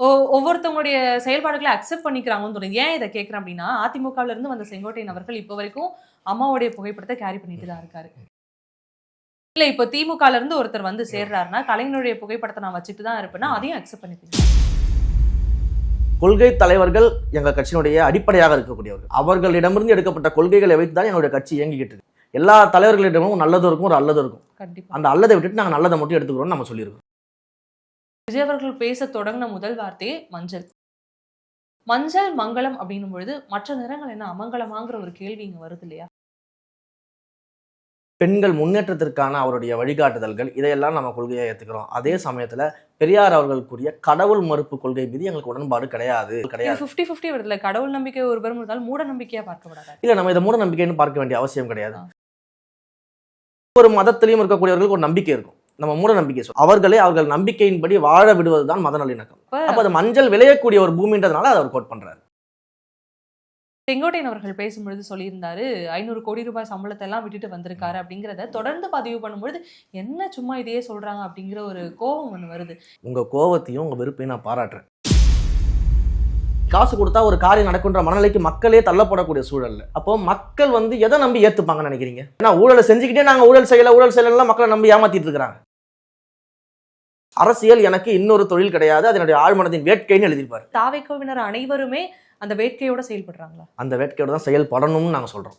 ஒவ்வொருத்தவங்களுடைய செயல்பாடுகளை அக்செப்ட் பண்ணிக்கிறாங்கன்னு தோணுது. ஏன் இதை கேட்கிறேன் அப்படின்னா, அதிமுகல இருந்து வந்த செங்கோட்டையன் அவர்கள் இப்போ வரைக்கும் அம்மாவுடைய புகைப்படத்தை கேரி பண்ணிட்டு தான் இருக்காரு. இல்ல இப்போ திமுகல இருந்து ஒருத்தர் வந்து சேர்றாருன்னா, கலைஞருடைய புகைப்படத்தை நான் வச்சுட்டு தான் இருப்பேன்னா, அதையும் அக்செப்ட் பண்ணிப்பீங்க. கொள்கை தலைவர்கள் எங்க கட்சியினுடைய அடிப்படையாக இருக்கக்கூடியவர்கள். அவர்களிடமிருந்து எடுக்கப்பட்ட கொள்கைகளை வைத்து தான் எங்களுடைய கட்சி இயங்கிக்கிட்டு இருக்கு. எல்லா தலைவர்களிடமும் நல்லதும் இருக்கும், ஒரு அல்லதும் இருக்கும். கண்டிப்பா. அந்த அல்லதை விட்டுட்டு நாங்க நல்லதை மட்டும் எடுத்துக்கிறோம்னு நம்ம சொல்லியிருக்கோம். விஜய் அவர்கள் பேச தொடங்கின முதல் வார்த்தையே மஞ்சள். மஞ்சள் மங்களம் அப்படின்னும் பொழுது மற்ற நிறங்கள் என்ன அமங்கலமாங்கிற ஒரு கேள்வி இங்க வருது இல்லையா? பெண்கள் முன்னேற்றத்திற்கான அவருடைய வழிகாட்டுதல்கள் இதையெல்லாம் நம்ம கொள்கையை ஏத்துக்கிறோம். அதே சமயத்துல பெரியார் அவர்கள் கூறிய கடவுள் மறுப்பு கொள்கை மீது எங்களுக்கு உடன்பாடு கிடையாது. 50-50 வருதுல. கடவுள் நம்பிக்கை ஒரு பெரும் இருந்தாலும் மூட நம்பிக்கையா பார்க்கப்படாது. இல்ல, நம்ம இதை மூட நம்பிக்கைன்னு பார்க்க வேண்டிய அவசியம் கிடையாது. ஒரு மதத்திலையும் இருக்கக்கூடியவர்களுக்கு ஒரு நம்பிக்கை இருக்கும். நம்ம மூட நம்பிக்கை அவர்களே அவர்கள் நம்பிக்கையின்படி வாழ விடுவதுதான் மத நல்லிணக்கம். அப்ப அது மஞ்சள் விளையக்கூடிய ஒரு பூமின்றதுனால அதை அவர் கோட் பண்றாரு. செங்கோட்டையன் அவர்கள் பேசும்பொழுது சொல்லியிருந்தாரு, 500 கோடி ரூபாய் சம்பளத்தை எல்லாம் விட்டுட்டு வந்திருக்காரு அப்படிங்கிறத தொடர்ந்து பதிவு பண்ணும்பொழுது என்ன சும்மா இதையே சொல்றாங்க அப்படிங்கிற ஒரு கோபம் ஒண்ணு வருது. உங்க கோபத்தையும் உங்க வெறுப்பையும் நான் பாராட்டுறேன். காசு கொடுத்தா ஒரு காரியம் நடக்குன்ற மனநிலைக்கு மக்களே தள்ளப்படக்கூடிய சூழல்ல அப்போ மக்கள் வந்து எதை நம்பி ஏத்துப்பாங்கன்னு நினைக்கிறீங்க? ஏன்னா ஊழலை செஞ்சுக்கிட்டே நாங்க ஊழல் செய்யலாம் மக்களை நம்பி ஏமாத்திட்டு இருக்கிறாங்க. அரசியல் எனக்கு இன்னொரு தொழில் கிடையாது, அதனுடைய ஆழ்மனதின் வேட்கைன்னு எழுதியிருப்பாரு. தாவேக்கோவினர் அனைவருமே அந்த வேட்கையோட செயல்படுறாங்களா? அந்த வேட்கையோட தான் செயல்படணும்னு நாங்க சொல்றோம்.